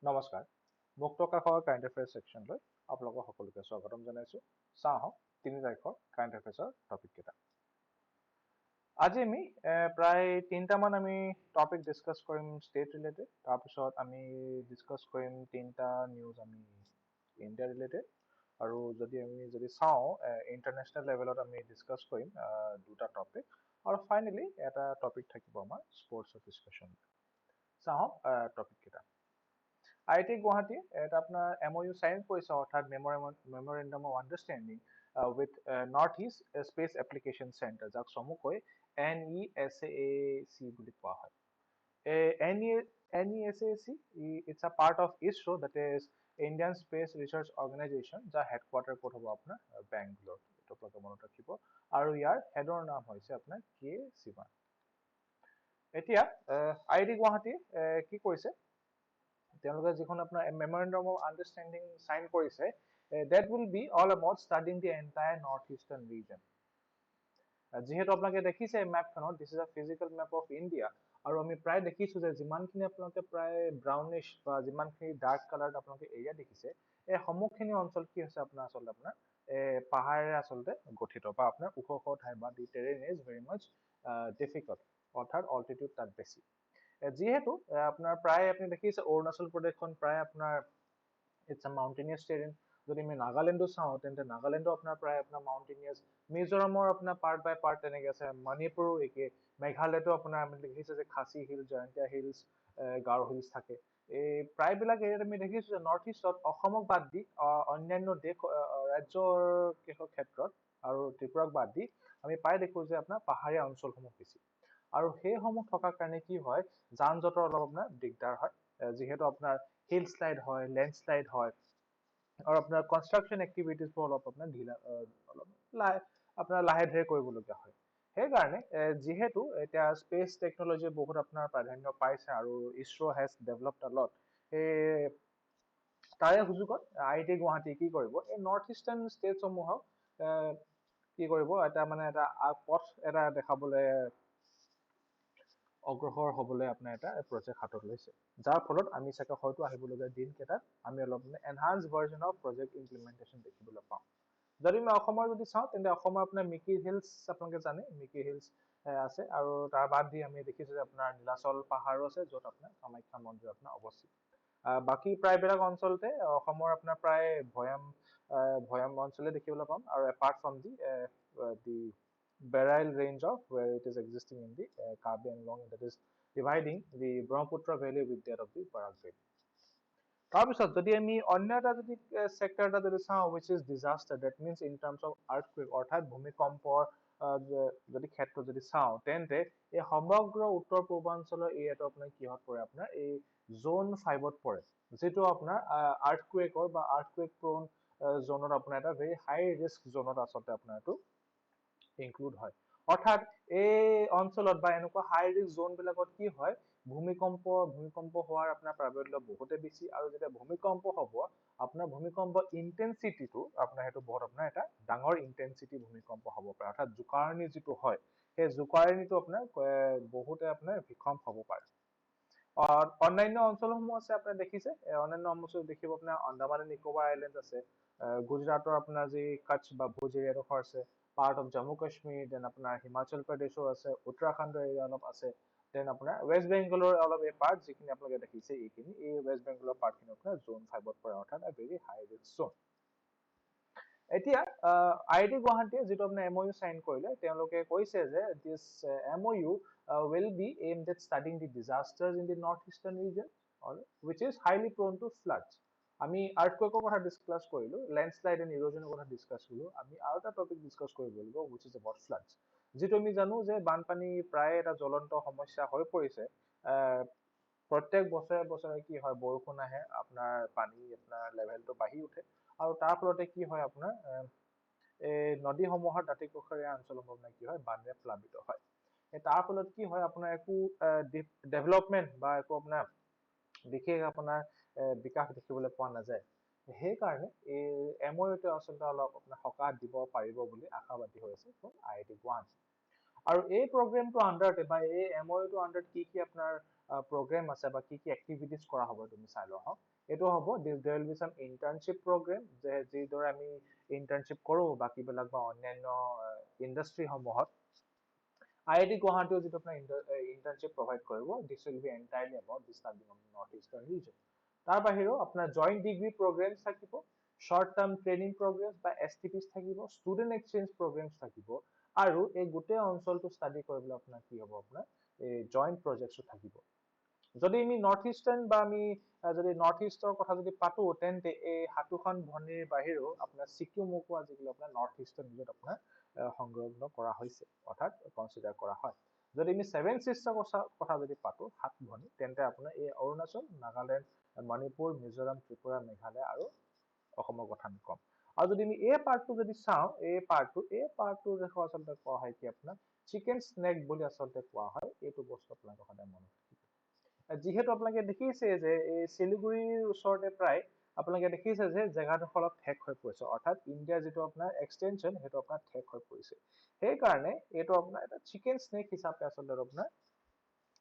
নমস্কাৰ মুক্তকাশৰ current affairs ছেকশ্যনলৈ আপোনালোকক সকলোকে স্বাগতম জনাইছোঁ চাওঁ আহক 3 তাৰিখৰ কাৰেণ্ট এফেয়াৰ্ছৰ টপিককেইটা আজি আমি প্ৰায় 3টামান আমি টপিক ডিছকাছ কৰিম ষ্টেট ৰিলেটেড তাৰপিছত আমি ডিছকাছ কৰিম 3টা নিউজ আমি ইণ্ডিয়া ৰিলেটেড আৰু যদি চাওঁ ইণ্টাৰনেশ্যনেল লেভেলত আমি ডিছকাছ কৰিম 2টা টপিক আৰু ফাইনেলি এটা টপিক থাকিব আমাৰ স্পৰ্টছৰ ডিছকাশ্যন চাওঁ টপিককেইটা IIT Guwahati এটা আপনার MOU সাইন করেছে অর্থাৎ memorandum of understanding with north east space application centre যাক চমুকৈ NESAC বুলি কোৱা হয় NESAC it's a part of ISRO that is Indian Space Research Organization যাৰ হেডকোৱাৰ্টাৰ ক'ত হ'ব আপোনাৰ বেংগলোৰ এইটো আপোনালোকে মনত ৰাখিব আৰু ইয়াৰ হেডৰ নাম হৈছে আপোনাৰ কে শিৱান এতিয়া IIT Guwahati কি কৰিছে তেওঁলোকে যিখন আপোনাৰ মেমৰেণ্ডাম অফ আন্ডাৰষ্টেণ্ডিং সাইন কৰিছে that will be all about studying the entire northeastern region যেহেতু আপোনালোকে দেখিছে মেপখনত this is a physical map of India আৰু আমি প্ৰায় দেখিছো যে যিমানখিনি আপোনালোকে প্ৰায় ব্ৰাউনিশ বা যিমানখিনি ডাৰ্ক কালাৰত আপোনালোকে এৰিয়া দেখিছে এই সমূহখিনি অঞ্চল কি হৈছে আপোনাৰ আচলতে আপোনাৰ পাহাৰেৰে আচলতে গঠিত বা আপোনাৰ ওখ ওখ ঠাই বা the terrain is very much difficult অৰ্থাৎ altitude তাত বেছি যিহেতু আপোনাৰ প্ৰায় আপুনি দেখিছে অৰুণাচল প্ৰদেশখন প্ৰায় আপোনাৰ ইটস আ মাউণ্টেনিয়াছ টেৰেইন যদি আমি নাগালেণ্ডো চাওঁ তেন্তে নাগালেণ্ডো আপোনাৰ প্ৰায় আপোনাৰ মাউণ্টেনিয়াছ মিজোৰামৰ আপোনাৰ পাৰ্ট বাই পাৰ্ট তেনেকৈ আছে মণিপুৰো একে মেঘালয়তো আপোনাৰ আমি দেখিছে যে Khasi hills Jaintia hills Garo hills থাকে এই প্ৰায়বিলাক এৰিয়াত আমি দেখিছোঁ যে নৰ্থ ইষ্টত অসমক বাদ দি অন্যান্য দেশ ৰাজ্যৰ ক্ষেত্ৰত আৰু ত্ৰিপুৰাক বাদ দি আমি প্ৰায় দেখোঁ যে আপোনাৰ পাহাৰীয়া অঞ্চলসমূহ বেছি আৰু সেইসমূহ থকাৰ কাৰণে কি হয় যান জঁটৰ অলপ আপোনাৰ দিগদাৰ হয় যিহেতু আপোনাৰ হিল শ্লাইড হয় লেণ্ডশ্লাইড হয় আৰু আপোনাৰ কনষ্ট্ৰাকশ্যন এক্টিভিটিজবোৰ অলপ আপোনাৰ ঢিলা অলপ আপোনাৰ লাহে ধীৰে কৰিবলগীয়া হয় সেইকাৰণে যিহেতু এতিয়া স্পেচ টেকনলজি বহুত আপোনাৰ প্ৰাধান্য পাইছে আৰু ইছৰো হেজ ডেভেলপড আ লট সেই তাৰে সুযোগত IIT গুৱাহাটী কি কৰিব এই নৰ্থ ইষ্টাৰ্ণ ষ্টেটসমূহক কি কৰিব এটা মানে এটা পথ এটা দেখাবলৈ অগ্ৰসৰ হ'বলৈ আপোনাৰ এটা প্ৰজেক্ট হাতত লৈছে যাৰ ফলত আমি চাগে হয়তো আহিবলগীয়া দিনকেইটাত আমি অলপ মানে enhance version of project implementation দেখিবলৈ পাওঁ যদি আমি অসমৰ যদি চাওঁ তেন্তে অসমৰ আপোনাৰ মিকি হিলছ আপোনালোকে জানে মিকি হিলছ আছে আৰু তাৰ বাদ দি আমি দেখিছোঁ যে আপোনাৰ নীলাচল পাহাৰো আছে য'ত আপোনাৰ কামাখ্যা মন্দিৰ আপোনাৰ অৱস্থিত বাকী প্ৰায়বিলাক অঞ্চলতে অসমৰ আপোনাৰ প্ৰায় ভৈয়াম অঞ্চলে দেখিবলৈ পাম আৰু apart from the Bareil range of where it is existing in the Karbi Anglong that is dividing the Brahmaputra Valley with that of the Barak Valley. তাৰপিছত যদি আমি অন্য এটা যদি সেক্টৰ এটা যদি চাওঁ which is disaster that means in terms of earthquake অৰ্থাৎ ভূমিকম্পৰ যদি ক্ষেত্ৰ যদি চাওঁ তেন্তে এই সমগ্ৰ উত্তৰ পূৰ্বাঞ্চলৰ এৰিয়াটো আপোনাৰ কিহত পৰে আপোনাৰ এই জোন 5ত পৰে যেটো আপোনাৰ আৰ্থকুৱেকৰ বা আৰ্থকুৱেক প্ৰন জোনত আপোনাৰ এটা ভেৰি হাই ৰিস্ক জোনত আচলতে আপোনাৰ এইটো ইনক্লুড হয় অৰ্থাৎ এই অঞ্চলত বা এনেকুৱা হাই ৰিস্ক জোন বিলাকত কি হয় ভূমিকম্প হোৱাৰ আপোনাৰ প্ৰাবল্য বহুতে বেছি আৰু যেতিয়া ভূমিকম্প হ'ব আপোনাৰ ভূমিকম্প ইন্টেন্সিটিটো আপোনাৰ হেতু বহুত আপোনাৰ এটা ডাঙৰ ইন্টেন্সিটি ভূমিকম্প হ'ব পাৰে অৰ্থাৎ জোকাৰণি যেটো হয় সেই জোকাৰণিটো আপোনাৰ বহুতে আপোনাৰ বিক্ষম হ'ব পাৰে অন্যান্য অঞ্চলসমূহ আছে আপোনাৰ দেখিছে অন্যান্য অঞ্চল দেখিব আপোনাৰ আন্দামান এণ্ড নিকোবাৰ আইলেণ্ড আছে গুজৰাটৰ আপোনাৰ যি কচ্ছ বা ভুজ এৰিয়াডোখৰ আছে part of Jammu Kashmir, then আপোনাৰ হিমাচল প্ৰদেশৰ আছে উত্তৰাখণ্ডৰ এৰিয়া অলপ আছে দেন আপোনাৰ ৱেষ্ট বেংগলৰ অলপ এই পাৰ্ট যিখিনি আপোনালোকে দেখিছে এইখিনি এই ৱেষ্ট বেংগলৰ পাৰ্টখিনি আপোনাৰ জোন 5ত পৰে অৰ্থাৎ a very high risk zone এতিয়া IIT গুৱাহাটীয়ে যেটো আপোনাৰ MOU সাইন কৰিলে তেওঁলোকে কৈছে যে this MOU will be aimed at studying the disasters in the northeastern region which is highly prone to floods আমি আৰ্থকুৱেকৰ কথা ডিসকাস কৰিলো ল্যান্ডস্লাইড এণ্ড ইৰোজনৰ কথা ডিসকাস কৰিলো আমি আৰু এটা টপিক ডিসকাস কৰিব লাগিব which is about floods যেটো আমি জানো যে বানপানী প্ৰায় এটা জ্বলন্ত সমস্যা হৈ পৰিছে প্ৰত্যেক বছৰে কি হয় বৰষুণ আহে আপোনাৰ পানী আপোনাৰ লেভেলটো বাঢ়ি উঠে আৰু তাৰ ফলতে কি হয় আপোনাৰ এই নদীসমূহৰ দাঁতিকাষৰীয়া অঞ্চলসমূহ কি হয় বানৰে প্লাবিত হয় তাৰ ফলত কি হয় আপোনাৰ একো ডেভেলপমেন্ট বা একো আপোনাৰ বিশেষ আপোনাৰ বিকাশ দেখিবলৈ পোৱা নাযায় সেইকাৰণে এই MOUটো আচলতে অলপ আপোনাৰ সকাহ দিব পাৰিব বুলি আশাবাদী হৈ আছে IIT গুৱাহাটী আৰু এই প্ৰগ্ৰামটো আন্ডাৰতে বা এই MOUটো আন্ডাৰত কি আপোনাৰ প্ৰগ্ৰেম আছে বা কি এক্টিভিটিজ কৰা হ'ব তুমি চাই লোৱা হওক এইটো হ'ব there will be some internship program যে যিদৰে আমি ইন্টাৰ্ণশ্বিপ কৰো বাকীবিলাক বা অন্যান্য ইণ্ডাষ্ট্ৰী সমূহত IIT Guwahati যিটো আপোনাৰ ইন্টাৰ্ণশ্বিপ প্ৰভাইড কৰিব this will be entirely about the study of North Eastern region তাৰ বাহিৰেও আপোনাৰ জইণ্ট ডিগ্ৰী প্ৰগ্ৰেমছ থাকিব short term training programs বা STPs থাকিব student exchange programs থাকিব আৰু এই গোটেই অঞ্চলটো ষ্টাডি কৰিবলৈ আপোনাৰ কি হ'ব আপোনাৰ এই জইণ্ট প্ৰজেক্টছো থাকিব যদি আমি নৰ্থ ইষ্টাৰ্ণ বা আমি যদি নৰ্থ ইষ্টৰ কথা যদি পাতো তেন্তে এই হাতুখন ভনীৰ বাহিৰেও আপোনাৰ চিকিমকো আজিকালি আপোনাৰ নৰ্থ ইষ্টৰ ভিতৰত আপোনাৰ সংলগ্ন কৰা হৈছে অৰ্থাৎ কনচিডাৰ কৰা হয় যদি আমি ছেভেন চিষ্টাৰ কথা যদি পাতো হাত ভনী তেন্তে আপোনাৰ এই অৰুণাচল নাগালেণ্ড মণিপুৰ মিজোৰাম ত্ৰিপুৰা মেঘালয় আৰু অসমৰ কথা আমি কম আৰু যদি আমি এই পাৰ্টটো যদি চাওঁ এই পাৰ্টটো দেখো আচলতে কোৱা হয় কি আপোনাৰ চিকেন স্নেক বুলি আচলতে কোৱা হয় এইটো বস্তু আপোনালোকে সদায় মনত ৰাখিব যিহেতু আপোনালোকে দেখিছে যে এই শিলিগুৰিৰ ওচৰতে প্ৰায় আপোনালোকে দেখিছে যে জেগাডোখৰ অলপ ঠেক হৈ পৰিছে অৰ্থাৎ ইণ্ডিয়াৰ যিটো আপোনাৰ এক্সটেনশ্যন সেইটো আপোনাৰ ঠেক হৈ পৰিছে সেইকাৰণে এইটো আপোনাৰ এটা চিকেন স্নেক হিচাপে আচলতে আপোনাৰ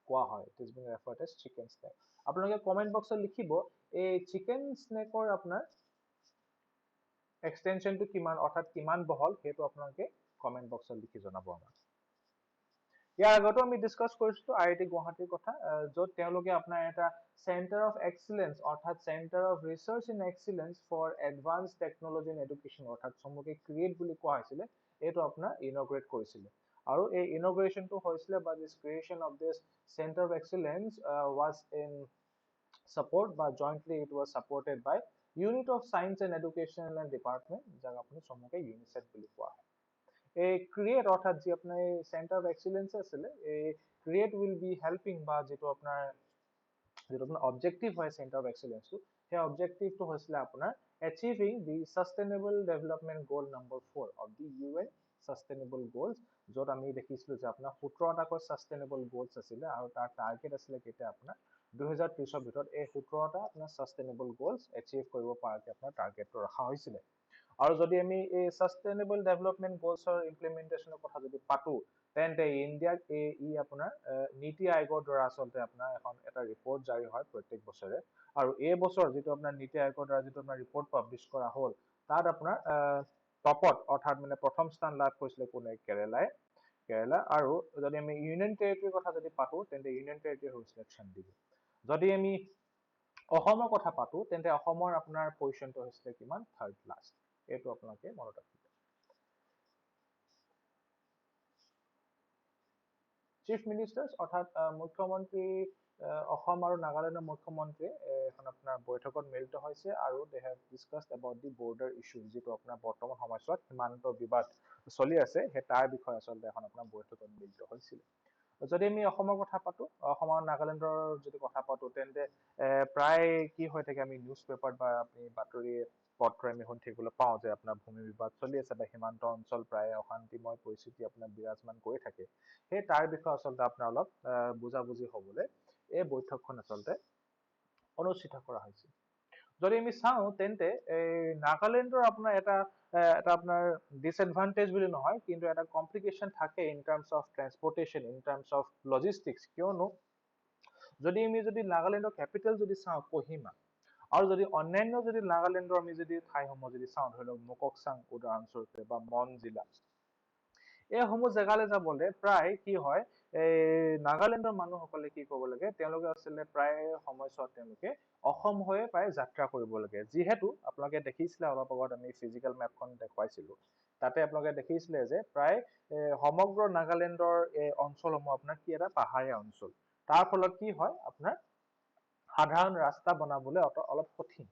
কোৱা হয় it is being referred as chicken snake আপোনালোকে কমেন্ট বক্সত লিখিব এই চিকেন স্নেকৰ আপোনাৰ এক্সটেনশ্যনটো কিমান অৰ্থাৎ কিমান বহল সেইটো আপোনালোকে কমেন্ট বক্সত লিখি জনাব আমাক ইয়াৰ আগতো আমি ডিসকাস কৰিছিলো IIT গুৱাহাটীৰ কথা য'ত তেওঁলোকে আপোনাৰ এটা চেণ্টাৰ অফ এক্সিলেন্স অৰ্থাৎ centre of research in excellence for advance technology in education অৰ্থাৎ চমুকে ক্ৰিয়েট বুলি কোৱা হৈছিলে এইটো আপোনাৰ ইনগ্ৰেট কৰিছিলে আৰু এই ইনগ্ৰেশ্যনটো হৈছিলে বা this creation of this centre of excellence was in support বা jointly it was supported by Unit of Science and Educational Department যাক আপুনি চমুকে UNICEF বুলি কোৱা হয় এই ক্ৰিয়েট অৰ্থাৎ যি আপোনাৰ চেণ্টাৰ অফ এক্সিলেন্স আছিলে এই ক্ৰিয়েট উইল বি হেল্পিং বা যিটো আপোনাৰ অবজেক্টিভ হয় চেণ্টাৰ অফ এক্সিলেন্সটো সেই অবজেক্টিভটো হৈছিলে আপোনাৰ achieving the sustainable development goal number 4 of the UN sustainable goals য'ত আমি দেখিছিলো যে আপোনাৰ 17টাকৈ সাষ্টেইনেবল গ'লছ আছিলে আৰু তাৰ টাৰ্গেট আছিলে কেতিয়া আপোনাৰ 2030ৰ ভিতৰত এই 17টা আপোনাৰ সাষ্টেইনেবল গ'লছ এচিভ কৰিব পৰাকে আপোনাৰ টাৰ্গেটটো ৰখা হৈছিলে আৰু যদি আমি এই সাষ্টেইনেবল ডেভেলপমেণ্ট গ'লছৰ ইমপ্লিমেন্টেশ্যনৰ কথা যদি পাতো তেন্তে ইণ্ডিয়াক ই আপোনাৰ নীতি আয়োগৰ দ্বাৰা আচলতে আপোনাৰ এখন এটা ৰিপৰ্ট জাৰি হয় প্ৰত্যেক বছৰে আৰু এই বছৰ যিটো আপোনাৰ নীতি আয়োগৰ দ্বাৰা যিটো আপোনাৰ ৰিপৰ্ট পাব্লিছ কৰা হ'ল তাত আপোনাৰ টপত অৰ্থাৎ মানে প্ৰথম স্থান লাভ কৰিছিলে কোনে কেৰালা আৰু যদি আমি ইউনিয়ন টেৰিটৰীৰ কথা যদি পাতো তেন্তে ইউনিয়ন টেৰিটৰী হৈছিলে চণ্ডীগড় যদি আমি অসমৰ কথা পাতো তেন্তে অসমৰ আপোনাৰ পজিশ্যনটো হৈছিলে কিমান থাৰ্ড লাষ্ট এইটো আপোনালোকে মনত ৰাখিব চিফ মিনিষ্টাৰ্ছ অৰ্থাৎ মুখ্যমন্ত্ৰী অসম আৰু নাগালেণ্ডৰ মুখ্যমন্ত্ৰী এখন আপোনাৰ বৈঠকত মিলিত হৈছে আৰু they have discussed about the border issue যিটো আপোনাৰ বৰ্তমান সময়ছোৱাত সীমান্ত বিবাদ চলি আছে সেই তাৰ বিষয়ে আচলতে এখন আপোনাৰ বৈঠকত মিলিত হৈছিল যদি আমি অসমৰ কথা পাতো অসম আৰু নাগালেণ্ডৰ যদি কথা পাতো তেন্তে প্ৰায় কি হৈ থাকে আমি নিউজ পেপাৰত বা আপুনি বাতৰি পত্ৰ আমি শুনি থাকিবলৈ পাওঁ যে আপোনাৰ ভূমি বিবাদ চলি আছে বা সীমান্ত অঞ্চল প্ৰায় অশান্তিময় পৰিস্থিতি আপোনাৰ বিৰাজমান কৰি থাকে সেই তাৰ বিষয়ে আচলতে আপোনাৰ অলপ বুজাবুজি হ'বলৈ এই বৈঠকখন আচলতে অনুষ্ঠিত কৰা হৈছিল যদি আমি চাওঁ তেন্তে এই নাগালেণ্ডৰ আপোনাৰ এটা আপোনাৰ ডিসএডভান্টেজ বুলি নহয় কিন্তু এটা কমপ্লিকেশ্যন থাকে in terms of transportation in terms of logistics কিয়নো যদি আমি নাগালেণ্ডৰ কেপিটেল যদি চাওঁ কোহিমা আৰু যদি অন্যান্য যদি নাগালেণ্ডৰ আমি যদি ঠাইসমূহ যদি চাওঁ ধৰি লওক মুককচাং উদাহৰণস্বৰূপে বা মন জিলা এইসমূহ জেগালৈ যাবলৈ প্ৰায় কি হয় এই নাগালেণ্ডৰ মানুহসকলে কি কৰিব লাগে তেওঁলোকে আচলতে প্ৰায় সময়ছোৱাত তেওঁলোকে অসম হৈয়ে প্ৰায় যাত্ৰা কৰিব লাগে যিহেতু আপোনালোকে দেখিছিলে অলপ আগত আমি ফিজিকেল মেপখন দেখুৱাইছিলো তাতে আপোনালোকে দেখিছিলে যে প্ৰায় সমগ্ৰ নাগালেণ্ডৰ এই অঞ্চলসমূহ আপোনাৰ কি এটা পাহাৰীয়া অঞ্চল তাৰ ফলত কি হয় আপোনাৰ সাধাৰণ ৰাস্তা বনাবলৈ অলপ কঠিন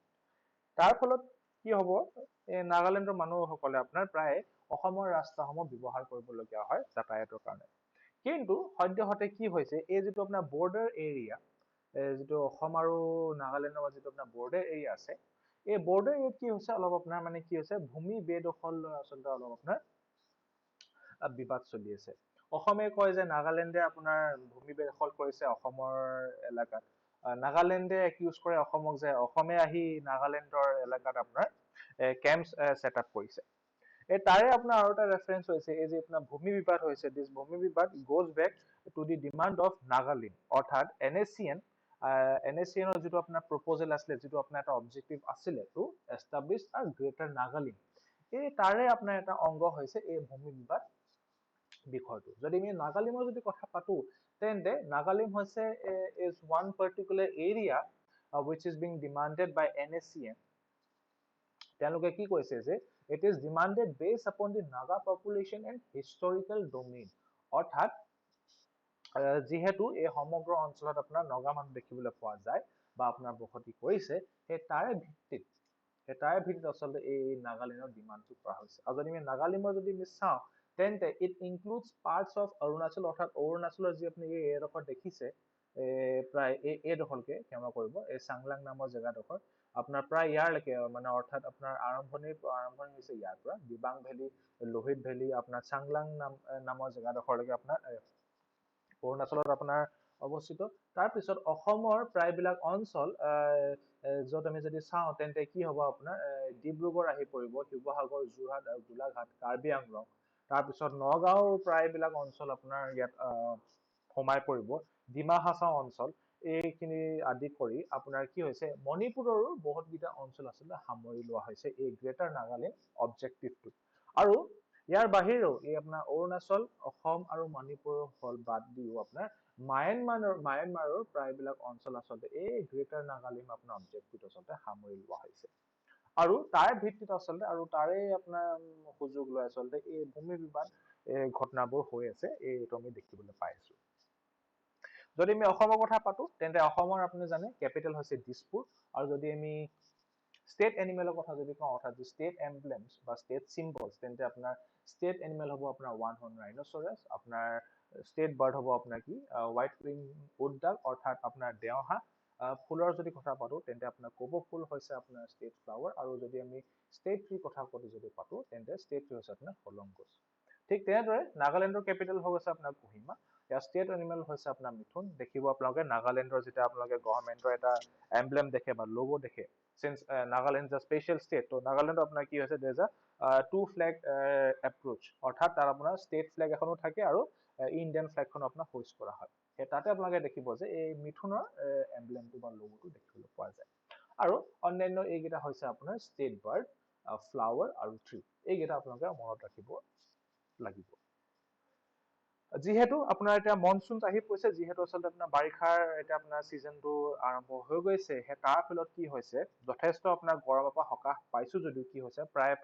তাৰ ফলত কি হ'ব এই নাগালেণ্ডৰ মানুহসকলে আপোনাৰ প্ৰায় অসমৰ ৰাস্তাসমূহ ব্যৱহাৰ কৰিবলগীয়া হয় যাতায়াতৰ কাৰণে কিন্তু সদ্যহতে কি হৈছে এই যিটো আপোনাৰ বৰ্ডাৰ এৰিয়া যিটো অসম আৰু নাগালেণ্ডৰ যিটো আপোনাৰ বৰ্ডাৰ এৰিয়া আছে এই বৰ্ডাৰ এৰিয়াত কি হৈছে অলপ আপোনাৰ মানে কি হৈছে ভূমি বেদখল লৈ আচলতে অলপ আপোনাৰ বিবাদ চলি আছে অসমে কয় যে নাগালেণ্ডে আপোনাৰ ভূমি বেদখল কৰিছে অসমৰ এলেকাত নাগালেণ্ডে একিউজ কৰে অসমক যে অসমে আহি নাগালেণ্ডৰ এলেকাত আপোনাৰ কেম্প সেটআপ কৰিছে এই তাৰে আপোনাৰ আৰু এটা ৰেফাৰেন্স হৈছে এই যে আপোনাৰ ভূমি বিবাদ হৈছে দিছ ভূমি বিবাদ goes back to the demand of Nagaland অৰ্থাৎ NACN যিটো আপোনাৰ প্ৰপ'জেল আছিলে যিটো আপোনাৰ এটা অবজেক্টিভ আছিলে টু এষ্টাব্লিছ আ গ্ৰেটাৰ নাগালেণ্ড এই তাৰে আপোনাৰ এটা অংগ হৈছে এই ভূমি বিবাদ বিষয়টো যদি আমি নাগালেণ্ডৰ যদি কথা পাতো তেন্তে নাগালেণ্ড হৈছে is one particular area which is being demanded by NACN তেওঁলোকে কি কৈছে যে it is demanded based upon the Naga population and historical domain অৰ্থাৎ যিহেতু এই সমগ্ৰ অঞ্চলত আপোনাৰ নগা মানুহ দেখিবলৈ পোৱা যায় বা আপোনাৰ বসতি কৰিছে সেই তাৰে ভিত্তিত আচলতে এই নাগালেণ্ডৰ ডিমাণ্ডটো কৰা হৈছে আৰু যদি আমি নাগালেণ্ডৰ যদি আমি চাওঁ তেন্তে it includes parts of Arunachal অৰ্থাৎ অৰুণাচলৰ যি আপুনি এই এডোখৰ দেখিছে প্ৰায় এইডোখৰকে ক্ষমা কৰিব এই চাংলাং নামৰ জেগাডোখৰ আপোনাৰ প্ৰায় ইয়াৰলৈকে মানে অৰ্থাৎ আপোনাৰ আৰম্ভণি হৈছে ইয়াৰ পৰা দিবাং ভেলী লোহিত ভেলী আপোনাৰ চাংলাং নামৰ জেগাডোখৰলৈকে আপোনাৰ অৰুণাচলত আপোনাৰ অৱস্থিত তাৰপিছত অসমৰ প্ৰায়বিলাক অঞ্চল য'ত আমি যদি চাওঁ তেন্তে কি হ'ব আপোনাৰ ডিব্ৰুগড় আহি পৰিব শিৱসাগৰ যোৰহাট আৰু গোলাঘাট কাৰ্বি আংলং তাৰপিছত নগাঁওৰ প্ৰায়বিলাক অঞ্চল আপোনাৰ ইয়াত সোমাই পৰিব ডিমা হাছাও অঞ্চল এইখিনি আদি কৰি আপোনাৰ কি হৈছে মণিপুৰৰো বহুতকেইটা অঞ্চল আচলতে সামৰি লোৱা হৈছে এই গ্ৰেটাৰ নাগালেণ্ড অবজেক্টিভটোত আৰু ইয়াৰ বাহিৰেও এই আপোনাৰ অৰুণাচল অসম আৰু মণিপুৰৰ ফল বাদ দিও আপোনাৰ মায়ানমাৰৰ প্ৰায়বিলাক অঞ্চল আচলতে এই গ্ৰেটাৰ নাগালেণ্ড আপোনাৰ অবজেক্টিভত আচলতে সামৰি লোৱা হৈছে আৰু তাৰ ভিত্তিত আচলতে আৰু তাৰে আপোনাৰ সুযোগ লৈ আচলতে এই ভূমি বিবাদ ঘটনাবোৰ হৈ আছে এইটো আমি দেখিবলৈ পাইছো যদি আমি অসমৰ কথা পাতো তেন্তে অসমৰ আপুনি জানে কেপিটেল হৈছে দিছপুৰ আৰু যদি আমি ষ্টেট এনিমেলৰ কথা যদি কওঁ অৰ্থাৎ ষ্টেট এমব্লেমছ বা ষ্টেট চিম্বলছ তেন্তে আপোনাৰ ষ্টেট এনিমেল হ'ব আপোনাৰ ওৱান হৰ্ন ৰাইন'চৰাছ আপোনাৰ ষ্টেট বাৰ্ড হ'ব আপোনাৰ কি হোৱাইট উইং উডডাক অৰ্থাৎ আপোনাৰ দেওহাঁহ ফুলৰ যদি কথা পাতো তেন্তে আপোনাৰ কপৌ ফুল হৈছে আপোনাৰ ষ্টেট ফ্লাৱাৰ আৰু যদি আমি ষ্টেট ট্ৰি কথা যদি পাতো তেন্তে ষ্টেট ট্ৰি হৈছে আপোনাৰ হলং গছ ঠিক তেনেদৰে নাগালেণ্ডৰ কেপিটেল হৈ গৈছে আপোনাৰ কোহিমা ইয়াৰ ষ্টেট এনিমেল হৈছে আপোনাৰ মিথুন দেখিব আপোনালোকে নাগালেণ্ডৰ যেতিয়া আপোনালোকে গভৰ্ণমেণ্টৰ এটা এমব্লেম দেখে বা লোগো দেখে since Nagaland is a special state তো নাগালেণ্ড আপোনাৰ কি হৈছে there is a two flag approach অৰ্থাৎ তাৰ আপোনাৰ ষ্টেট ফ্লেগ এখনো থাকে আৰু ইণ্ডিয়ান ফ্লেগখনো আপোনাৰ হোষ্ট কৰা হয় সেই তাতে আপোনালোকে দেখিব যে এই মিথুনৰ এমব্লেমটো বা লোগোটো দেখিবলৈ পোৱা যায় আৰু অন্যান্য এইকেইটা হৈছে আপোনাৰ ষ্টেট বাৰ্ড ফ্লাৱাৰ আৰু ট্ৰি এইকেইটা আপোনালোকে মনত ৰাখিব লাগিব যিহেতু আপোনাৰ এতিয়া মনচুন আহি পৰিছে যিহেতু আচলতে আপোনাৰ বাৰিষাৰ এতিয়া আপোনাৰ সিজনটো আৰম্ভ হৈ গৈছে তাৰ ফলত কি হৈছে যথেষ্ট আপোনাৰ গৰমৰ পৰা সকাহ পাইছো যদিও কি হৈছে প্ৰায়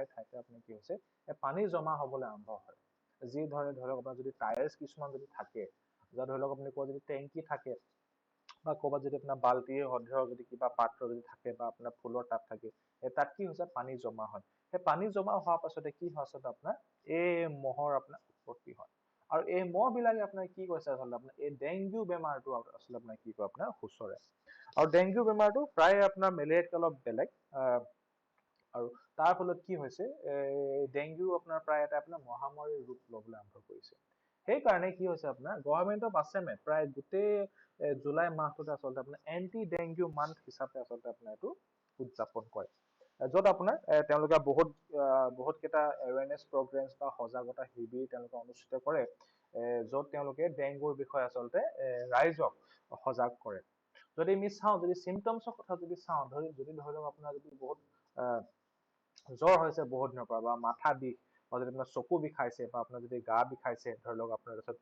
ঠাইতে আপোনাৰ কি হৈছে পানী জমা হ'বলৈ আৰম্ভ হয় যি ধৰক আপোনাৰ যদি টায়াৰ্স কিছুমান যদি থাকে যা ধৰি লওক আপুনি যদি টেংকি থাকে বা ক'ৰবাত যদি আপোনাৰ বাল্টিৰ সদৃশ যদি কিবা পাত্ৰ যদি থাকে বা আপোনাৰ ফুলৰ টাব থাকে তাত কি হৈছে পানী জমা হয় সেই পানী জমা হোৱাৰ পাছতে কি হয় আচলতে আপোনাৰ এই মহৰ আপোনাৰ উৎপত্তি হয় আৰু এই মহবিলাকে আপোনাৰ কি কৈছে আচলতে আপোনাৰ এই ডেংগু বেমাৰটো আচলতে আপোনাৰ কি কয় আপোনাৰ সুচৰে আৰু ডেংগু বেমাৰটো প্ৰায় আপোনাৰ মেলেৰিয়াতকৈ অলপ বেলেগ আৰু তাৰ ফলত কি হৈছে ডেংগু আপোনাৰ প্ৰায় এটা আপোনাৰ মহামাৰীৰ ৰূপ ল'বলৈ আৰম্ভ কৰিছে সেইকাৰণে কি হৈছে আপোনাৰ গভৰ্ণমেণ্ট অফ আছামে প্ৰায় গোটেই জুলাই মাহটোতে আচলতে আপোনাৰ এন্টি ডেংগু মান্থ হিচাপে আচলতে আপোনাৰ এইটো উদযাপন কৰে য'ত আপোনাৰ তেওঁলোকে বহুত কেইটা এৱেৰনেছ প্ৰগ্ৰেমছ বা সজাগতা শিবিৰ তেওঁলোকে অনুষ্ঠিত কৰে য'ত তেওঁলোকে ডেংগুৰ বিষয়ে আচলতে ৰাইজক সজাগ কৰে যদি আমি চাওঁ যদি চিমটমছৰ কথা যদি চাওঁ যদি ধৰি লওক আপোনাৰ যদি বহুত জ্বৰ হৈছে বহুত দিনৰ পৰা বা মাথা বিষ বা যদি আপোনাৰ চকু বিষাইছে বা আপোনাৰ যদি গা বিষাইছে ধৰি লওক আপোনাৰ তাৰপিছত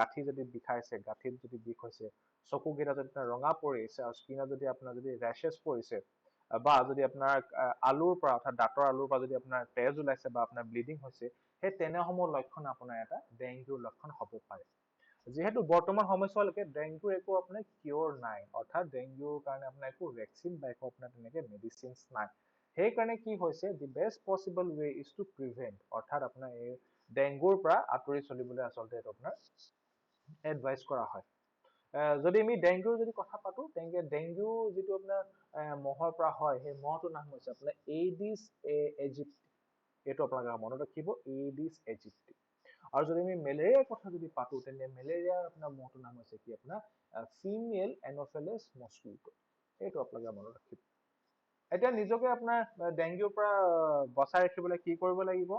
গাঁঠি যদি বিষাইছে গাঁঠিত যদি বিষ হৈছে চকুকেইটা যদি আপোনাৰ ৰঙা পৰিছে আৰু স্কিনত যদি আপোনাৰ যদি ৰেচেছ পৰিছে বা যদি আপোনাৰ আলুৰ পৰা অৰ্থাৎ দাঁতৰ আলুৰ পৰা যদি আপোনাৰ তেজ ওলাইছে বা আপোনাৰ ব্লিডিং হৈছে সেই তেনেসমূহ লক্ষণ আপোনাৰ এটা ডেংগুৰ লক্ষণ হ'ব পাৰে যিহেতু বৰ্তমান সময়ছোৱালৈকে ডেংগুৰ একো আপোনাৰ কিয়ৰ নাই অৰ্থাৎ ডেংগুৰ কাৰণে আপোনাৰ একো ভেকচিন বা একো আপোনাৰ তেনেকে মেডিচিনছ নাই সেইকাৰণে কি হৈছে the best possible way is to prevent অৰ্থাৎ আপোনাৰ এই ডেংগুৰ পৰা আঁতৰি চলিবলৈ আচলতে এইটো আপোনাৰ এডভাইচ কৰা হয় যদি আমি ডেংগুৰ যদি কথা পাতো তেন্তে ডেংগু যিটো আপোনাৰ মহৰ পৰা হয় সেই মহটোৰ নাম হৈছে আপোনাৰ এইডিছ এজিপ্টি এইটো আপোনালোকে মনত ৰাখিব এইডিছ এজিপ্টি আৰু যদি আমি মেলেৰিয়াৰ কথা যদি পাতো তেন্তে মেলেৰিয়াৰ আপোনাৰ মহটোৰ নাম হৈছে কি আপোনাৰ ফিমেল এন'ফেলাছ মস্কিটো এইটো আপোনালোকে মনত ৰাখিব এতিয়া নিজকে আপোনাৰ ডেংগুৰ পৰা বচাই ৰাখিবলৈ কি কৰিব লাগিব?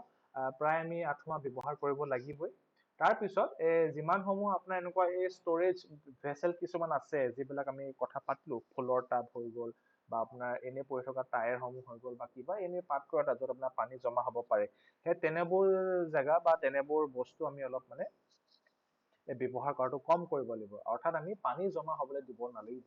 প্ৰায় আমি আঁঠুৱা ব্যৱহাৰ কৰিব লাগিবই। তাৰপিছত যিমানসমূহ আপোনাৰ এনেকুৱা ষ্ট'ৰেজ ভেছেল কিছুমান আছে, যিবিলাক আমি কথা পাতিলো, ফুলৰ টাব হৈ গ'ল বা আপোনাৰ এনে পৰি থকা টায়াৰসমূহ হৈ গ'ল বা কিবা এনে পাত্ৰ এটা য'ত আপোনাৰ পানী জমা হ'ব পাৰে, সেই তেনেবোৰ জেগা বা তেনেবোৰ বস্তু আমি অলপ মানে ব্যৱহাৰ কৰাটো কম কৰিব লাগিব। অৰ্থাৎ আমি পানী জমা হ'বলৈ দিব নালাগিব।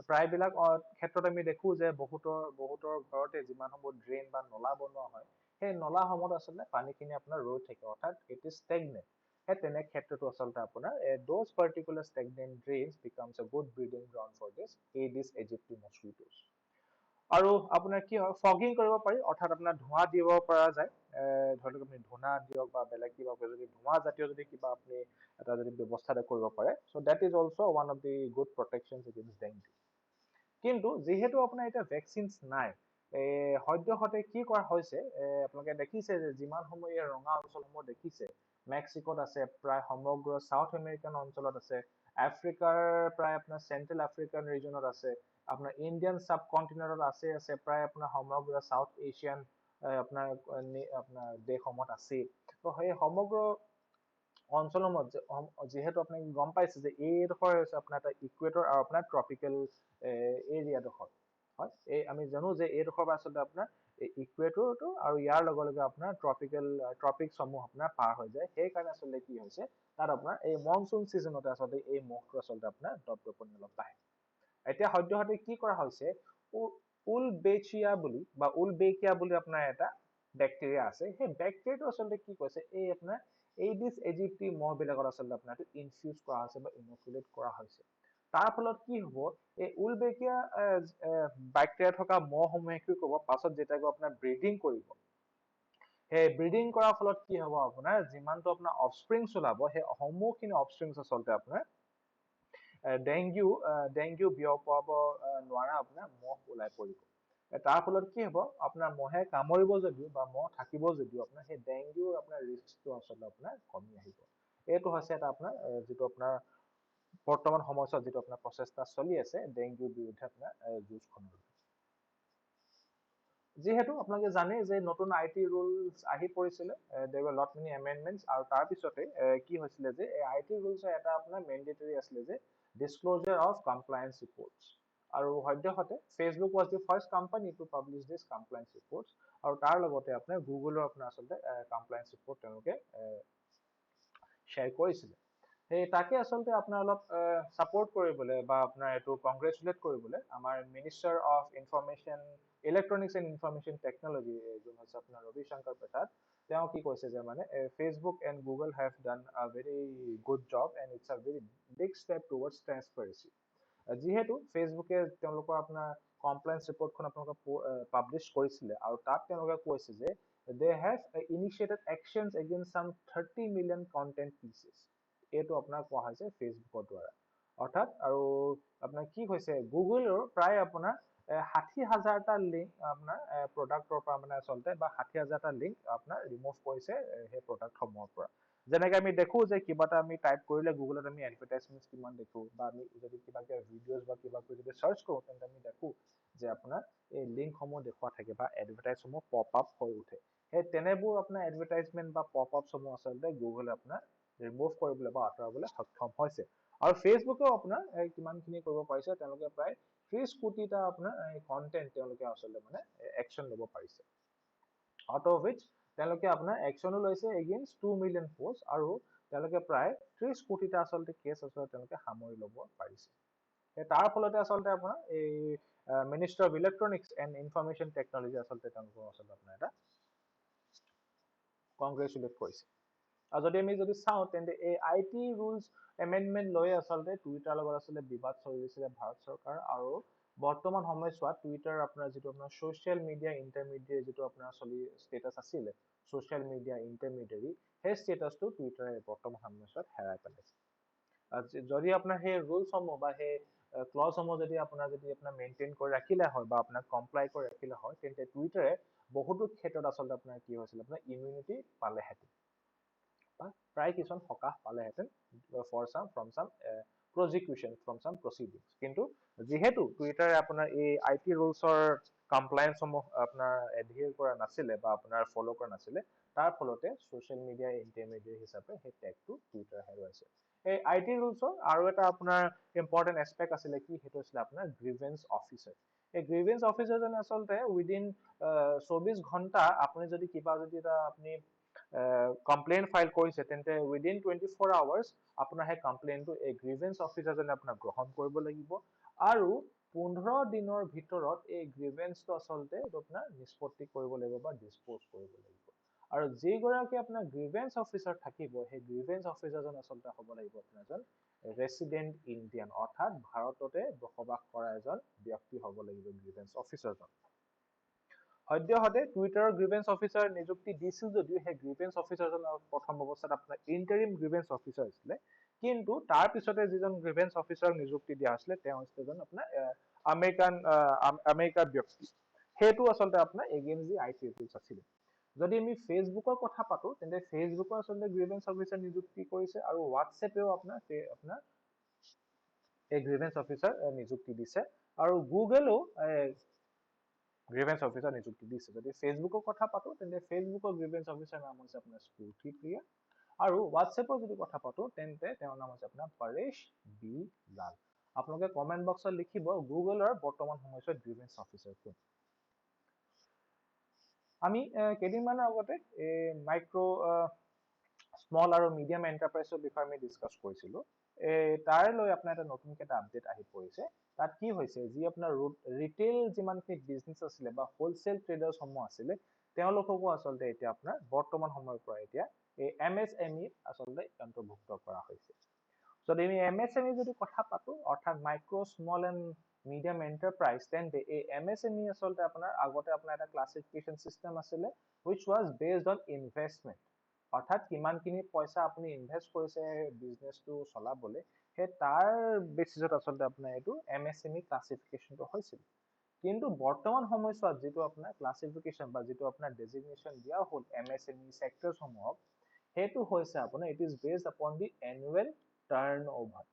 প্ৰায়বিলাক ক্ষেত্ৰত আমি দেখো যে বহুতৰ ঘৰতে যিমানসমূহ ড্ৰেইন বা নলা বনোৱা হয়, সেই নলাসমূহত আচলতে পানীখিনি আপোনাৰ ৰৈ থাকে, অৰ্থাৎ ইট ইজ ষ্টেগনেণ্ট। সেই তেনে ক্ষেত্ৰতো আচলতে আপোনাৰ those particular stagnant drains becomes a good breeding ground for this Aedes aegypti mosquitoes. আৰু আপোনাৰ কি হয়, ফগিং কৰিব পাৰি, অৰ্থাৎ আপোনাৰ ধোঁৱা দিব পৰা যায়। ধৰি লওক আপুনি ধূনা দিয়ক বা বেলেগ কিবা যদি ধোঁৱা জাতীয় যদি কিবা আপুনি এটা যদি ব্যৱস্থা এটা কৰিব পাৰে, so' that is also' one of the good protection against dengue. কিন্তু যিহেতু আপোনাৰ এতিয়া ভেকচিনছ নাই, সদ্যহতে কি কৰা হৈছে, আপোনালোকে দেখিছে যে যিমান সময় এই ৰঙা অঞ্চলসমূহ দেখিছে, মেক্সিকোত আছে, প্ৰায় সমগ্ৰ চাউথ আমেৰিকান অঞ্চলত আছে, আফ্ৰিকাৰ প্ৰায় আপোনাৰ চেন্ট্ৰেল আফ্ৰিকান ৰিজনত আছে, আপোনাৰ ইণ্ডিয়ান চাব কণ্টিনেণ্টত আছে, প্ৰায় আপোনাৰ সমগ্ৰ চাউথ এছিয়ান আপোনাৰ দেশসমূহত আছেই। ত' সেই সমগ্ৰ অঞ্চলসমূহত যিহেতু আপুনি গম পাইছে যে এইডোখৰ হৈছে আপোনাৰ এটা ইকুৱেটৰ আৰু আপোনাৰ ট্ৰপিকেল এৰিয়াডোখৰ। হয়, আমি জানো যে এইডোখৰ পৰা আচলতে আপোনাৰ ইকুৱেটৰটো আৰু ইয়াৰ লগে লগে আপোনাৰ ট্ৰপিকসমূহ আপোনাৰ পাৰ হৈ যায়। সেইকাৰণে আচলতে কি হৈছে, তাত আপোনাৰ এই মনচুন চিজনতে আচলতে এই মহটো আচলতে আপোনাৰ দপদপনি অলপ বাঢ়ে। এতিয়া সদ্যহতে কি কৰা হৈছে, উলবেকিয়া বুলি আপোনাৰ এটা বেক্টেৰিয়া আছে। সেই বেক্টেৰিয়াটো আচলতে কি কৈছে, এই আপোনাৰ এইডিছ এজিপ্টি মহবিলাকত আচলতে আপোনাৰ ইনফিউজ কৰা হৈছে বা ইনকুলেট কৰা হৈছে। তাৰ ফলত কি হ'ব, এই উলবেকিয়া বেক্টেৰিয়া থকা মহসমূহে কি কৰিব, পাছত যেতিয়া গৈ আপোনাৰ ব্ৰিডিং কৰিব, সেই ব্ৰিডিং কৰাৰ ফলত কি হ'ব, আপোনাৰ যিমানটো আপোনাৰ অফস্প্ৰিংছ ওলাব, সেই সমূহখিনি অফস্প্ৰিংছ আচলতে আপোনাৰ ডেংগু বিয়পাব নোৱাৰা আপোনাৰ মহ ওলাই পৰিব। তাৰ ফলত কি হ'ব, আপোনাৰ মহে কামুৰিব যদিও বা মহ থাকিব যদিও আপোনাৰ সেই ডেংগুৰ আপোনাৰ ৰিস্কটো আচলতে আপোনাৰ কমি আহিব। এইটো হৈছে এটা আপোনাৰ যিটো আপোনাৰ বৰ্তমান সময়ছোৱাত যিটো আপোনাৰ প্ৰচেষ্টা চলি আছে ডেংগুৰ বিৰুদ্ধে আপোনাৰ যুঁজখনৰ। যিহেতু আপোনালোকে জানে যে নতুন IT ৰুলছ আহি পৰিছিলে, there were lot many amendments, আৰু তাৰ পিছতে কি হৈছিলে যে এই IT ৰুলছৰ এটা আপোনাৰ মেণ্ডেটৰী আছিলে যে disclosure of compliance reports। আৰু সদ্যহতে Facebook was the first company to publish this compliance reports, আৰু তাৰ লগতে আপোনাৰ গুগলৰ আপোনাৰ আচলতে compliance report তেওঁলোকে শ্বেয়াৰ কৰিছিলে। সেই তাকে আচলতে আপোনাৰ অলপ ছাপোৰ্ট কৰিবলৈ বা আপোনাৰ এইটো কংগ্ৰেচুলেট কৰিবলৈ আমাৰ minister of information electronics and information technology যোন হৈছে আপোনাৰ ৰবি শংকৰ প্ৰসাদ, তেওঁ কি কৈছে যে মানে Facebook and Google have done a very good job and it's a very big step towards transparency. যিহেতু ফেচবুকে তেওঁলোকৰ আপোনাৰ কমপ্লেইন্স ৰিপৰ্টখন আপোনালোকে পাব্লিছ কৰিছিলে, আৰু তাত তেওঁলোকে কৈছে যে they have initiated actions against some 30 million content pieces। এইটো আপোনাৰ কোৱা হৈছে ফেচবুকৰ দ্বাৰা। অৰ্থাৎ আৰু আপোনাৰ কি হৈছে, গুগলৰ প্ৰায় আপোনাৰ 60,000টা লিংক আপোনাৰ প্ৰডাক্টৰ পৰা মানে আচলতে বা 60,000টা লিংক আপোনাৰ ৰিমুভ কৰিছে সেই প্ৰডাক্টসমূহৰ পৰা। যেনেকে আমি দেখো যে কিবা এটা আমি টাইপ কৰিলে গুগলত আমি এডভাৰটাইজমেন্ট কিমান দেখো, বা আমি যদি কিবা ভিডিঅ'জ বা কিবা যদি চাৰ্চ কৰো, তেন্তে আমি দেখো যে আপোনাৰ এই লিংকসমূহ দেখুওৱা থাকে বা এডভাৰটাইজসমূহ পপ আপ হৈ উঠে। সেই তেনেবোৰ আপোনাৰ এডভাৰটাইজমেন্ট বা পপ আপসমূহ আচলতে গুগলে আপোনাৰ ৰিমুভ কৰিবলৈ বা আঁতৰাবলৈ সক্ষম হৈছে। আৰু ফেচবুকেও আপোনাৰ কিমানখিনি কৰিব পাৰিছে, তেওঁলোকে প্ৰায় 30 কোটিটা আপোনাৰ কন্টেন্ট তেওঁলোকে আচলতে মানে একচন ল'ব পাৰিছে। আউট অফ উইচ তেওঁলোকে আপোনাৰ একচনো লৈছে এগেইনষ্ট 2 মিলিয়ন পোষ্ট, আৰু তেওঁলোকে প্ৰায় 30 কোটিটা আচলতে কেছ আচলতে তেওঁলোকে সামৰি ল'ব পাৰিছে। তাৰ ফলতে আচলতে আপোনাৰ এই minister of electronics and information technology আচলতে তেওঁলোকৰ আচলতে আপোনাৰ এটা কংগ্ৰেচুলেট কৰিছে। আৰু যদি আমি যদি চাওঁ, তেন্তে এই IT ৰুলছ এমেণ্ডমেণ্ট লৈ আচলতে টুইটাৰৰ লগত আচলতে বিবাদ চলিছিলে ভাৰত চৰকাৰ, আৰু বৰ্তমান সময়ছোৱাত টুইটাৰ আপোনাৰ যিটো আপোনাৰ ছ'চিয়েল মিডিয়া ইণ্টাৰমিডিয়েট যিটো আপোনাৰ ষ্টেটাছ আছিলে, ছ'চিয়েল মিডিয়া ইণ্টাৰমিডিয়েৰী, সেই ষ্টেটাছটো টুইটাৰে বৰ্তমান সময়ছোৱাত হেৰাই পেলাইছে। যদি আপোনাৰ সেই ৰুলছসমূহ বা সেই ক্লজসমূহ যদি আপোনাৰ মেইনটেইন কৰি ৰাখিলে হয় বা আপোনাক কমপ্লাই কৰি ৰাখিলে হয়, তেন্তে টুইটাৰে বহুতো ক্ষেত্ৰত আচলতে আপোনাৰ কি হৈছিল, আপোনাৰ ইমিউনিটি পালেহেঁতেন বা প্ৰায় কিছুমান সকাহ পালেহেঁতেন ফ্ৰম চাম প্ৰজিকিউশ্যন ফ্ৰম চাম প্ৰচিডিংছ। কিন্তু যিহেতু টুইটাৰে আপোনাৰ এই IT ৰুলছৰ কমপ্লায়েন্স সমূহ আপোনাৰ এডহিয়াৰ কৰা নাছিলে বা আপোনাৰ ফলো কৰা নাছিলে তাৰ ফলতে ছ'চিয়েল মিডিয়া ইণ্টাৰমিডিয়েট হিচাপে সেই টেগটো টুইটাৰ হেৰুৱাইছে এই আইটি ৰুলছৰ আৰু এটা আপোনাৰ ইম্পৰ্টেণ্ট এছপেক্ট আছিলে কি সেইটো আছিলে আপোনাৰ গ্ৰিভেন্স অফিচাৰ এই গ্ৰিভেন্স অফিচাৰজনে আচলতে উইদিন 24 ঘণ্টা আপুনি যদি কিবা যদি এটা আপুনি কমপ্লেইন ফাইল কৰিছে তেন্তে উইদিন 24 আৱাৰ্ছ আপোনাৰ সেই কমপ্লেইনটো এই গ্ৰিভেন্স অফিচাৰজনে আপোনাক গ্ৰহণ কৰিব লাগিব আৰু 15 দিনৰ ভিতৰত এই গ্ৰিভেন্সটো আচলতে আপোনাৰ নিষ্পত্তি কৰিব লাগিব বা ডিছপ'জ কৰিব লাগিব আৰু যিগৰাকী আপোনাৰ গ্ৰিভেন্স অফিচাৰ থাকিব সেই গ্ৰিভেন্স অফিচাৰজন আচলতে হ'ব লাগিব আপোনাৰ এজন ৰেচিডেণ্ট ইণ্ডিয়ান অৰ্থাৎ ভাৰততে বসবাস কৰা এজন ব্যক্তি হ'ব লাগিব গ্ৰিভেন্স অফিচাৰজন সদ্যহতে টুইটাৰৰ গ্ৰিভেন্স অফিচাৰ নিযুক্তি দিছিল যদিও সেই গ্ৰিভেন্স অফিচাৰজন প্ৰথম অৱস্থাত আপোনাৰ ইণ্টাৰিম গ্ৰিভেন্স অফিচাৰ আছিলে কিন্তু তাৰ পিছতে যিজন গ্ৰিভেন্স অফিচাৰক নিযুক্তি দিয়া হৈছিলে তেওঁ হৈছে এজন আপোনাৰ আমেৰিকাৰ ব্যক্তি সেইটো আচলতে আপোনাৰ এগেইনষ্ট দি আইটি ৰুলছ আছিলে যদি আমি ফেচবুকৰ কথা পাতো তেন্তে ফেচবুকৰ আচলতে গ্ৰিভেন্স অফিচাৰ নিযুক্তি কৰিছে আৰু হোৱাটছএপেও আপোনাৰ এই গ্ৰিভেন্স অফিচাৰ নিযুক্তি দিছে আৰু গুগলেও গ্ৰিভেন্স অফিচাৰ নিযুক্তি দিছে যদি ফেচবুকৰ কথা পাতো তেন্তে ফেচবুকৰ গ্ৰিভেন্স অফিচাৰ নাম হৈছে আপোনাৰ স্ফূৰ্তি প্ৰিয়া আৰু হোৱাটছএপৰ যদি কথা পাতো তেন্তে তেওঁৰ নাম হৈছে আপোনাৰ পৰেশ বি লাল আপোনালোকে কমেন্ট বক্সত লিখিব গুগলৰ বৰ্তমান সময়ছোৱাত গ্ৰিভেন্স অফিচাৰ কোন আমি কেইদিনমানৰ আগতে মাইক্ৰ স্মল আৰু মিডিয়াম এণ্টাৰপ্ৰাইজৰ বিষয়ে আমি ডিছকাছ কৰিছিলোঁ তাৰ লৈ আপোনাৰ এটা নতুনকৈ এটা আপডেট আহি পৰিছে তাত কি হৈছে যি আপোনাৰ ৰিটেইল যিমানখিনি বিজনেছ আছিলে বা হোলচেল ট্ৰেডাৰ্ছসমূহ আছিলে তেওঁলোককো আচলতে এতিয়া আপোনাৰ বৰ্তমান সময়ৰ পৰা এতিয়া এই MSME আচলতে অন্তৰ্ভুক্ত কৰা হৈছে যদি আমি MSME যদি কথা পাতো অৰ্থাৎ micro small and medium enterprise তেন্তে এই MSME আচলতে আপোনাৰ আগতে আপোনাৰ এটা ক্লাছিফিকেশ্যন চিষ্টেম আছিলে which was based on investment অৰ্থাৎ কিমানখিনি পইচা আপুনি ইনভেষ্ট কৰিছে বিজনেছটো চলাবলৈ সেই তাৰ বেচিছত আচলতে আপোনাৰ এইটো MSME ক্লাছিফিকেশ্যনটো হৈছিল কিন্তু বৰ্তমান সময়ছোৱাত যিটো আপোনাৰ ক্লাছিফিকেশ্যন বা যিটো আপোনাৰ ডেজিগনেশ্যন দিয়া হ'ল MSME চেক্টৰসমূহক সেইটো হৈছে আপোনাৰ ইট ইজ বেছড আপন দি এনুৱেল টাৰ্ণ অভাৰ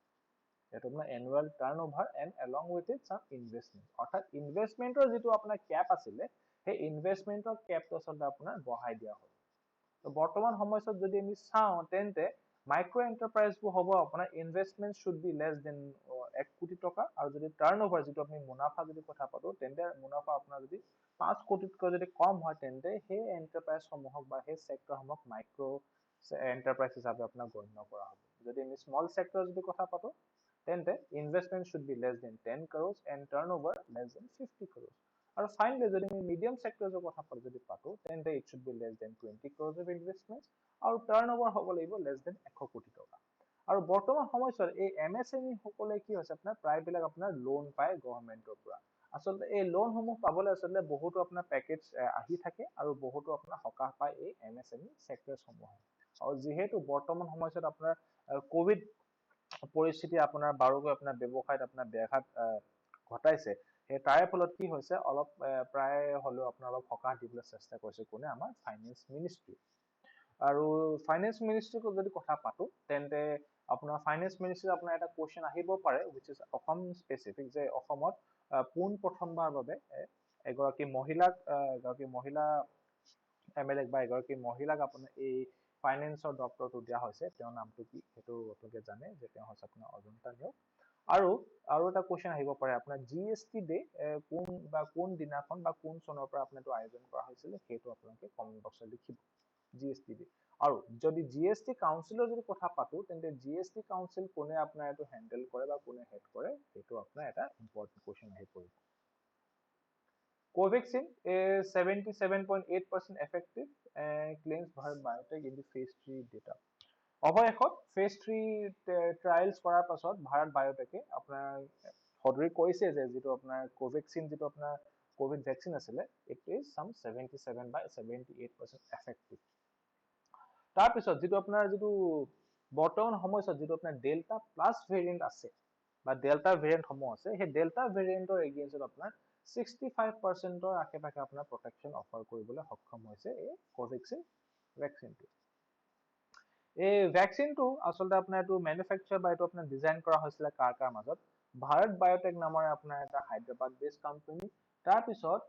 এইটো আপোনাৰ annual turn over and along with it চাম ইনভেষ্টমেণ্ট অৰ্থাৎ ইনভেষ্টমেণ্টৰ যিটো আপোনাৰ কেপ আছিলে সেই ইনভেষ্টমেণ্টৰ কেপটো আচলতে আপোনাৰ বঢ়াই দিয়া হ'ল বৰ্তমান সময়ছোৱাত যদি আমি চাওঁ তেন্তে মাইক্ৰ এণ্টাৰপ্ৰাইজবোৰ হ'ব আপোনাৰ investment should be less than 1 কোটি টকা আৰু যদি টাৰ্ণ অভাৰ যিটো আমি মুনাফা যদি কথা পাতো তেন্তে মুনাফা আপোনাৰ যদি 5 কোটিতকৈ যদি কম হয় তেন্তে সেই এণ্টাৰপ্ৰাইজসমূহক বা সেই চেক্টৰসমূহক মাইক্ৰ এণ্টাৰপ্ৰাইজ হিচাপে আপোনাৰ গণ্য কৰা হ'ব যদি আমি স্মল চেক্টৰ যদি কথা পাতো তেন্তে investment should be less than 10 crores and turn over less than 50 crores আৰু ফাইনেলি যদি আমি মিডিয়াম চেক্টৰৰ কথা যদি পাতো তেন্তে it should be less than 20 crores of investment আৰু টাৰ্ণ অভাৰ হ'ব লাগিব লেছ দেন 100 কোটি টকা আৰু বৰ্তমান সময়ছোৱাত এই MSME সকলে কি হৈছে আপোনাৰ প্ৰায়বিলাক আপোনাৰ লোন পায় গভৰ্ণমেণ্টৰ পৰা আচলতে এই লোনসমূহ পাবলৈ আচলতে বহুতো আপোনাৰ পেকেজ আহি থাকে আৰু বহুতো আপোনাৰ সকাহ পায় এই MSME চেক্টৰসমূহে আৰু যিহেতু বৰ্তমান সময়ছোৱাত আপোনাৰ কোভিড পৰিস্থিতি আপোনাৰ বাৰুকৈ আপোনাৰ ব্যৱসায়ত আপোনাৰ ব্যাঘাত ঘটাইছে সেই তাৰে ফলত কি হৈছে অলপ প্ৰায় হ'লেও আপোনাৰ অলপ সকাহ দিবলৈ চেষ্টা কৰিছে কোনে আমাৰ ফাইনেন্স মিনিষ্ট্ৰী আৰু ফাইনেন্স মিনিষ্ট্ৰীক যদি কথা পাতো তেন্তে আপোনাৰ ফাইনেন্স মিনিষ্ট্ৰীত আপোনাৰ এটা কুৱেশ্যন আহিব পাৰে which is অসম স্পেচিফিক যে অসমত পোন প্ৰথমবাৰ বাবে এগৰাকী মহিলা MLA বা এগৰাকী মহিলাক আপোনাৰ এই ফাইনেন্সৰ দপ্তৰটো দিয়া হৈছে তেওঁৰ নামটো কি সেইটো আপোনালোকে জানে যে তেওঁ হৈছে আপোনাৰ অজন্তা নেওগ আৰু এটা কুৱেশ্যন আহিব পাৰে আপোনাৰ GST ডে কোন দিনাখন বা কোন চনৰ পৰা আপোনাৰ এইটো আয়োজন কৰা হৈছিলে সেইটো আপোনালোকে কমেন্ট বক্সত লিখিব GST ডে আৰু যদি GST কাউন্সিলৰ যদি কথা পাতো তেন্তে GST কাউন্সিল কোনে আপোনাৰ এইটো হেণ্ডেল কৰে বা কোনে হেড কৰে সেইটো আপোনাৰ এটা ইম্পৰ্টেণ্ট কুৱেশ্যন আহি পৰিব Covaxin is 77.8% effective and claims Bharat Biotech in the phase 3 data. অৱশেষত phase 3 ট্ৰায়েলছ কৰাৰ পাছত ভাৰত বায়োটেকে আপোনাৰ সদৰি কৈছে যে যিটো আপোনাৰ কোভেক্সিন যিটো আপোনাৰ কোভিড ভেকচিন আছিলে it is some 77 by 78% effective তাৰপিছত যিটো আপোনাৰ যিটো বৰ্তমান সময়ছোৱাত যিটো আপোনাৰ ডেল্টা প্লাছ ভেৰিয়েণ্ট আছে বা ডেল্টা ভেৰিয়েণ্টসমূহ আছে সেই ডেল্টা ভেৰিয়েণ্টৰ এগেইনষ্টত আপোনাৰ 65%ৰ আশে-পাশে আপোনাৰ প্ৰটেকশ্যন অফাৰ কৰিবলৈ সক্ষম হৈছে এই কোভেক্সিন ভেকচিনটো এই ভেকচিনটো আচলতে আপোনাৰ এইটো মেনুফেকচাৰ বা এইটো আপোনাৰ ডিজাইন কৰা হৈছিলে কাৰ মাজত ভাৰত বায়োটেক নামৰ আপোনাৰ এটা হায়দৰাবাদ বেছড কোম্পানী তাৰপিছত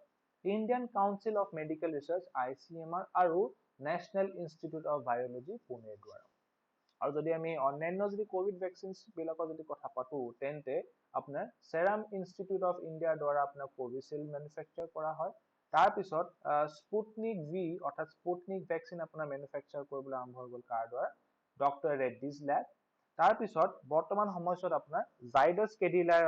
Indian council of medical research ICMR আৰু নেশ্যনেল ইনষ্টিটিউট অফ বায়'লজি পুনেৰ দ্বাৰা। আৰু যদি আমি অন্যান্য যদি কোভিড ভেকচিনছ বিলাকৰ যদি কথা পাতো তেন্তে আপোনাৰ সেৰাম ইনষ্টিটিউট অফ ইণ্ডিয়াৰ দ্বাৰা আপোনাৰ কোভিচিল্ড মেনুফেকচাৰ কৰা হয়। তাৰপিছত স্পুটনিক ভি অৰ্থাৎ স্পুটনিক ভেকচিন আপোনাৰ মেনুফেকচাৰ কৰিবলৈ আৰম্ভ হৈ গ'ল কাৰ দ্বাৰা, ডক্টৰ ৰেড্ডিজ লেব। তাৰপিছত বৰ্তমান সময়ছোৱাত আপোনাৰ জাইডাছ কেডিলাৰ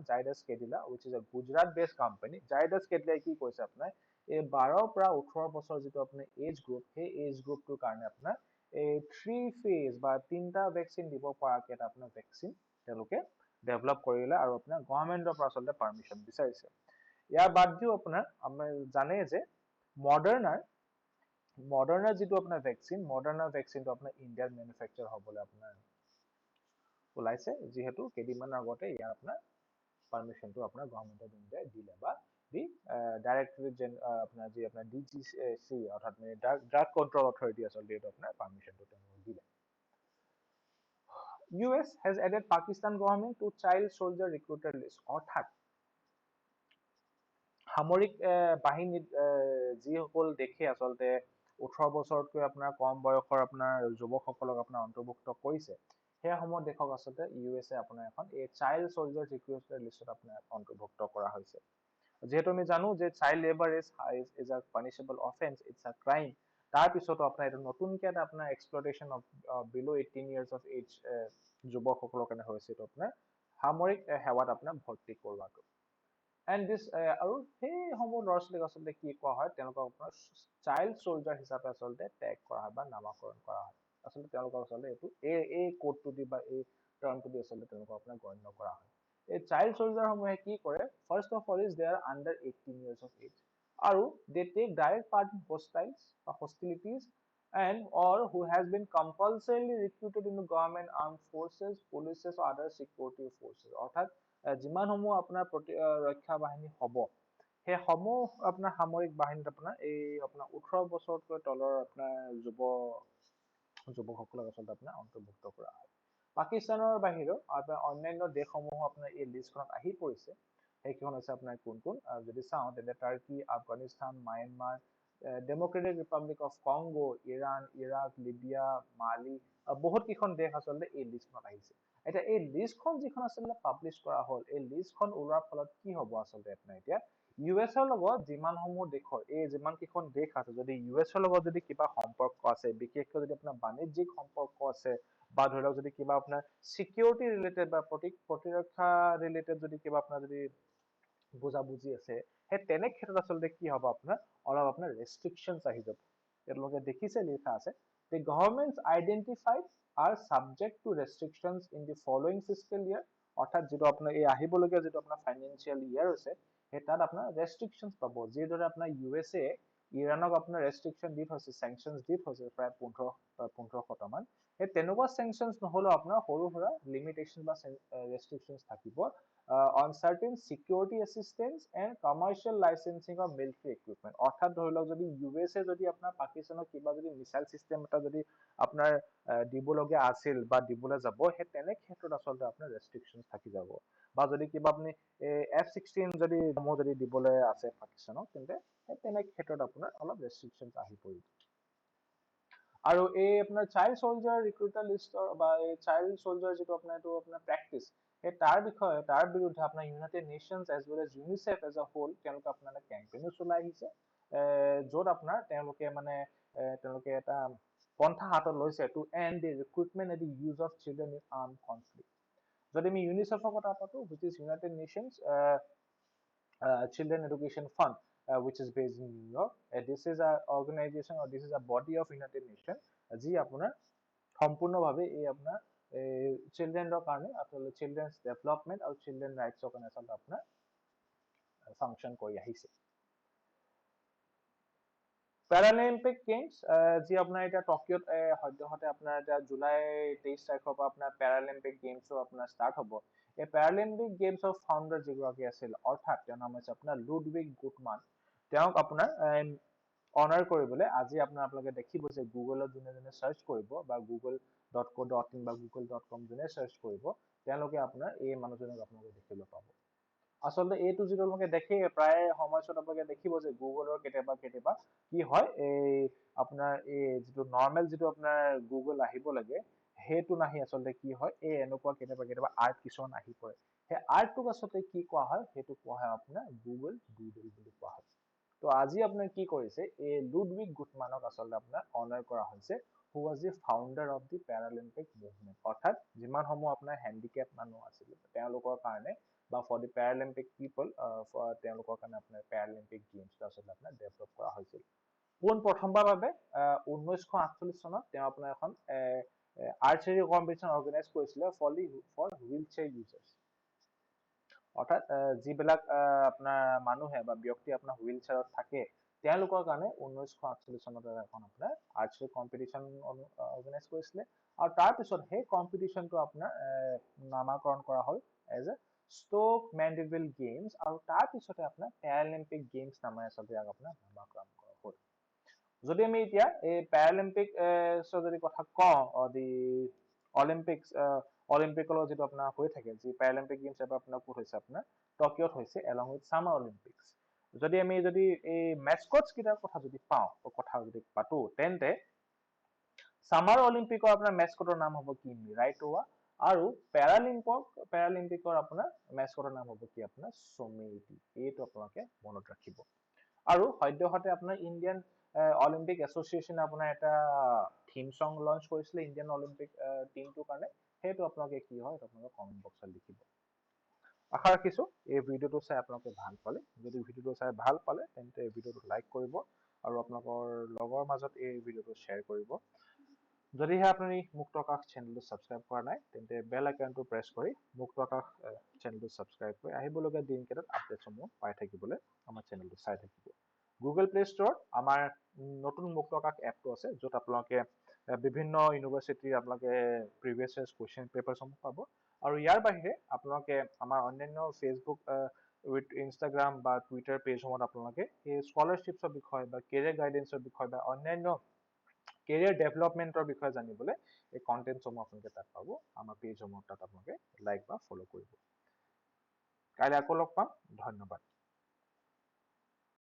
Zydus Cadila which is a Gujarat based company. Zydus কেডিলাই কি কৈছে আপোনাৰ এই 12 পৰা 18 বছৰ যিটো আপোনাৰ এজ গ্ৰুপ, সেই এজ গ্ৰুপটোৰ কাৰণে আপোনাৰ এই 3 ফেজ বা 3টা ভেকচিন দিব পৰাকে এটা আপোনাৰ ভেকচিন তেওঁলোকে ডেভেলপ কৰিলে আৰু আপোনাৰ গভৰ্ণমেণ্টৰ পৰা আচলতে পাৰমিশ্যন বিচাৰিছে। ইয়াৰ বাদ দিও আপোনাৰ আমি জানে যে মডাৰ্নাৰ যিটো আপোনাৰ মডাৰ্নাৰ ভেকচিনটো আপোনাৰ ইণ্ডিয়াত মেনুফেকচাৰ হ'বলৈ আপোনাৰ ওলাইছে, যিহেতু কেইদিনমানৰ আগতে ইয়াৰ আপোনাৰ পাৰমিশ্যনটো আপোনাৰ গভৰ্ণমেণ্ট অফ ইণ্ডিয়াই দিলে বা ডাইৰেক্টৰেট আপোনাৰ যি আপোনাৰ DGC অৰ্থাৎ ড্ৰাগ কণ্ট্ৰল অথৰিটি আচলতে এইটো আপোনাৰ পাৰমিশ্যনটো তেওঁলোকক দিলে। US has added Pakistan government to child soldier recruiter list, অৰ্থাৎ সামৰিক বাহিনীত যিসকল দেশে আচলতে 18 বছৰতকৈ আপোনাৰ কম বয়সৰ আপোনাৰ যুৱকসকলক আপোনাৰ অন্তৰ্ভুক্ত কৰিছে, সেইসমূহ দেশক আচলতে USA আপোনাৰ এখন এই চাইল্ড চলজাৰ ৰিক্ৰুটাৰ লিষ্টত আপোনাৰ অন্তৰ্ভুক্ত কৰা হৈছে। যেহেতু আমি জানো যে child labour is a punishable offence, it's a crime. তাৰপিছতো আপোনাৰ এইটো নতুনকে এটা আপোনাৰ এক্সপ্লটেশ্যন অফ বিলো 18 years অফ এজ যুৱকসকলৰ কাৰণে হৈছে এইটো আপোনাৰ সামৰিক সেৱাত আপোনাৰ ভৰ্তি কৰোৱাটো। এণ্ড দিছ আৰু সেইসমূহ ল'ৰা ছোৱালীক আচলতে কি কোৱা হয়, তেওঁলোকক আপোনাৰ চাইল্ড চলজাৰ হিচাপে আচলতে টেগ কৰা হয় বা নামাকৰণ কৰা হয়। আচলতে তেওঁলোকক আচলতে এইটো এই কোডটো দি বা এই টাৰ্মটো দি আচলতে তেওঁলোকক আপোনাৰ গণ্য কৰা হয়। এই চাইল্ড চলজাৰসমূহে কি কৰে, first of all is they are under 18 years of age আৰু they take direct part in hostilities and or who has been compulsorily recruited into government armed forces, polices or other security forces, অৰ্থাৎ যিমানসমূহ আপোনাৰ ৰক্ষা বাহিনী হ'ব, সেই সমূহ আপোনাৰ সামৰিক বাহিনীত আপোনাৰ এই আপোনাৰ 18 বছৰতকৈ তলৰ আপোনাৰ যুৱকসকলক আচলতে আপোনাৰ অন্তৰ্ভুক্ত কৰা হয়। পাকিস্তানৰ বাহিৰেও আপোনাৰ অন্যান্য দেশসমূহ আপোনাৰ এই লিষ্টখনত আহি পৰিছে। সেইকেইখন হৈছে আপোনাৰ কোন কোন যদি চাওঁ তেন্তে Turkey, Afghanistan, Myanmar, democratic Republic of Congo, Iran, Iraq, Libya, মালি, বহুত কেইখন দেশ আচলতে এই লিষ্টখনত আহিছে। এতিয়া এই লিষ্টখন যিখন আচলতে পাব্লিছ কৰা হ'ল, এই লিষ্টখন ওলোৱাৰ ফলত কি হ'ব আচলতে আপোনাৰ এতিয়া US-ৰ লগত যিমানসমূহ দেশৰ যিমান কেইখন দেশ আছে, যদি US-ৰ লগত যদি কিবা সম্পৰ্ক আছে, বিশেষকৈ যদি আপোনাৰ বাণিজ্যিক সম্পৰ্ক আছে বা ধৰি লওক যদি কিবা আপোনাৰ চিকিউৰিটি ৰিলেটেড বা প্ৰতিৰক্ষা ৰিলেটেড যদি কিবা আপোনাৰ যদি বুজাবুজি আছে, সেই তেনে ক্ষেত্ৰত আচলতে কি হ'ব আপোনাৰ অলপ আপোনাৰ ৰেষ্ট্ৰিকশ্যনছ আহি যাব। তেওঁলোকে দেখিছে লিখা আছে the governments identified are subject to restrictions in the following fiscal year, অৰ্থাৎ যিটো আপোনাৰ এই আহিবলগীয়া যিটো আপোনাৰ ফাইনেন্সিয়েল ইয়াৰ হৈছে, সেই তাত আপোনাৰ ৰেষ্ট্ৰিকশ্যনছ পাব। যিদৰে আপোনাৰ USA ইৰাণক আপোনাৰ ৰেষ্ট্ৰিকশ্যন দি থৈছে, চেংচনছ দি থৈছে প্ৰায় 1500মান, সেই তেনেকুৱা চেংচনছ নহ'লেও আপোনাৰ সৰু সুৰা লিমিটেশ্যন বা ৰেষ্ট্ৰিকশ্যনছ থাকিব on certain security assistance and commercial licensing of military equipment, অৰ্থাৎ ধৰি লওক যদি USA যদি আপোনাৰ পাকিস্তানক কিবা যদি মিছাইল চিষ্টেম এটা যদি আপোনাৰ দিবলগীয়া আছিল বা দিবলৈ যাব, সেই তেনে ক্ষেত্ৰত আচলতে আপোনাৰ ৰেষ্ট্ৰিকশ্যনছ থাকি যাব। বা যদি কিবা আপুনি F-16 যদি দিবলৈ আছে পাকিস্তানক, তেন্তে তেনে ক্ষেত্ৰত আপোনাৰ অলপ ৰেষ্ট্ৰিকশ্যনছ আহি পৰিব। আৰু এই আপোনাৰ চাইল্ড চলজাৰ ৰিক্ৰুটাৰ লিষ্টৰ বা এই চাইল্ড চলজাৰ যিটো আপোনাৰ এইটো আপোনাৰ প্ৰেক্টিছ, সেই তাৰ বিৰুদ্ধে আপোনাৰ United Nations as well as UNICEF as a whole তেওঁলোকে আপোনাৰ এটা কেম্পেইনো চলাই আহিছে, য'ত আপোনাৰ তেওঁলোকে এটা পন্থা হাতত লৈছে to end the recruitment and the use of children in armed conflict. যদি আমি ইউনিচেফৰ কথা পাতো, which is United Nations Children Education Fund, which is based in New York. This is an organization or this is a body of United Nations যি আপোনাৰ সম্পূৰ্ণভাৱে এই আপোনাৰ চিলড্ৰেনৰ কাৰণে আচলতে চিলড্ৰেনছ ডেভেলপমেণ্ট আৰু চিলড্ৰেন ৰাইটছৰ কাৰণে আচলতে আপোনাৰ ফাংচন কৰি আহিছে। পেৰালিম্পিক গেমছ যি আপোনাৰ এতিয়া টকিঅ'ত সদ্যহতে আপোনাৰ এতিয়া জুলাই 23 তাৰিখৰ পৰা আপোনাৰ পেৰালিম্পিক গেমছৰ আপোনাৰ ষ্টাৰ্ট হ'ব। এই পেৰালিম্পিক গেমছৰ ফাউণ্ডাৰ যিগৰাকী আছিল, অৰ্থাৎ তেওঁৰ নাম হৈছে আপোনাৰ লুডভিগ গুটমান, তেওঁক আপোনাৰ অনাৰ কৰিবলৈ আজি আপোনালোকে দেখিব যে গুগলত যোনে চাৰ্চ কৰিব বা google.co.in বা google.com যোনে চাৰ্চ কৰিব, তেওঁলোকে আপোনাৰ এই মানুহজনক আপোনালোকে দেখিবলৈ পাব। আচলতে এইটো যিটো আপোনালোকে দেখে প্ৰায় সময়ছোৱাত আপোনালোকে দেখিব যে গুগলৰ কেতিয়াবা কেতিয়াবা কি হয় এই আপোনাৰ এই যিটো নৰ্মেল যিটো আপোনাৰ গুগল আহিব লাগে সেইটো নাহি আচলতে কি হয় এই এনেকুৱা কেতিয়াবা কেতিয়াবা আৰ্ট কিছুমান আহি পৰে সেই আৰ্টটোক আচলতে কি কোৱা হয় সেইটো কোৱা হয় আপোনাৰ গুগল ডুডল বুলি কোৱা হয় তো আজি আপোনাৰ কি কৰিছে এই লুডউইগ গুটমানক আচলতে আপোনাৰ অনাৰ কৰা হৈছে who was the founder of the Paralympic movement অৰ্থাৎ যিমানসমূহ আপোনাৰ হেণ্ডিকেপ মানুহ আছিল তেওঁলোকৰ কাৰণে বা ফৰ দি পেৰালিম্পিক পিপল তেওঁলোকৰ কাৰণে আপোনাৰ পেৰালিম্পিক গেমছটো আচলতে আপোনাৰ ডেভেলপ কৰা হৈছিল পোন প্ৰথমবাৰ বাবে 1948 চনত তেওঁ আপোনাৰ এখন আৰ্চাৰী কম্পিটিশ্যন অৰ্গেনাইজ কৰিছিলে ফৰ হুইল চেয়াৰ ইউজাৰ্ছ অৰ্থাৎ যিবিলাক আপোনাৰ মানুহে বা ব্যক্তি আপোনাৰ হুইল চেয়াৰত থাকে তেওঁলোকৰ কাৰণে 1948 চনত এখন আপোনাৰ আৰ্চাৰী কম্পিটিশ্যন অৰ্গেনাইজ কৰিছিলে আৰু তাৰপিছত সেই কম্পিটিশ্যনটো আপোনাৰ নামাকৰণ কৰা হ'ল as a Stoke Mandeville Games আৰু তাৰপিছতে আপোনাৰ পেৰালিম্পিক গেমছ নামেৰে আচলতে ইয়াক আপোনাৰ নামাকৰণ কৰা হ'ল যদি আমি এতিয়া এই পেৰালিম্পিক যদি কথা কওঁ দি অলিম্পিক্স অলিম্পিকৰ যিটো আপোনাৰ হৈ থাকে যি পেৰালিম্পিক গেমছ এবাৰ আপোনাৰ ক'ত হৈছে আপোনাৰ টকিঅ'ত হৈছে এলং উইথ ছামাৰ অলিম্পিক্স যদি আমি যদি এই মেস্কটছ কেইটাৰ কথা যদি পাতো তেন্তে ছামাৰ অলিম্পিকৰ আপোনাৰ মেস্কটৰ নাম হ'ব কি মিৰাই টোৱা আৰু পেৰালিম্পিকৰ আপোনাৰ মেস্কটৰ নাম হ'ব কি আপোনাৰ চমেইটি এইটো আপোনালোকে মনত ৰাখিব আৰু সদ্যহতে আপোনাৰ ইণ্ডিয়ান অলিম্পিক এছ'চিয়েশ্যনে আপোনাৰ এটা থিম সং লঞ্চ কৰিছিলে ইণ্ডিয়ান অলিম্পিক টিমটোৰ কাৰণে সেইটো আপোনালোকে কি হয় আপোনালোকে কমেণ্ট বক্সত লিখিব আশা ৰাখিছো এই ভিডিঅ'টো চাই আপোনালোকে ভাল পালে যদি ভিডিঅ'টো চাই ভাল পালে তেন্তে এই ভিডিঅ'টো লাইক কৰিব আৰু আপোনালোকৰ লগৰ মাজত এই ভিডিঅ'টো শ্বেয়াৰ কৰিব যদিহে আপুনি মুক্ত আকাশ চেনেলটো ছাবস্ক্ৰাইব কৰা নাই তেন্তে বেল আইকনটো প্ৰেছ কৰি মুক্ত আকাশ চেনেলটো ছাবস্ক্ৰাইব কৰি আহিবলগীয়া দিনকেইটাত আপডেটসমূহ পাই থাকিবলৈ আমাৰ চেনেলটো চাই থাকিব গুগল প্লে ষ্ট'ৰত আমাৰ নতুন মুক্ত আকাশ এপটো আছে য'ত আপোনালোকে বিভিন্ন ইউনিভাৰ্চিটিৰ আপোনালোকে প্ৰিভিয়াছ ইয়াৰ্ছ কুৱেশ্যন পেপাৰসমূহ পাব আৰু ইয়াৰ বাহিৰে আপোনালোকে আমাৰ অন্যান্য ফেচবুক উইথ ইনষ্টাগ্ৰাম বা টুইটাৰ পেজসমূহত আপোনালোকে এই স্কলাৰশ্বিপছৰ বিষয়ে বা কেৰিয়াৰ গাইডেন্সৰ বিষয়ে বা অন্যান্য কেৰিয়াৰ ডেভেলপমেণ্টৰ বিষয়ে জানিবলৈ এই কণ্টেণ্টসমূহ আপোনালোকে তাত পাব আমাৰ পেজসমূহ তাত আপোনালোকে লাইক বা ফ'ল' কৰিব কাইলৈ আকৌ লগ পাম ধন্যবাদ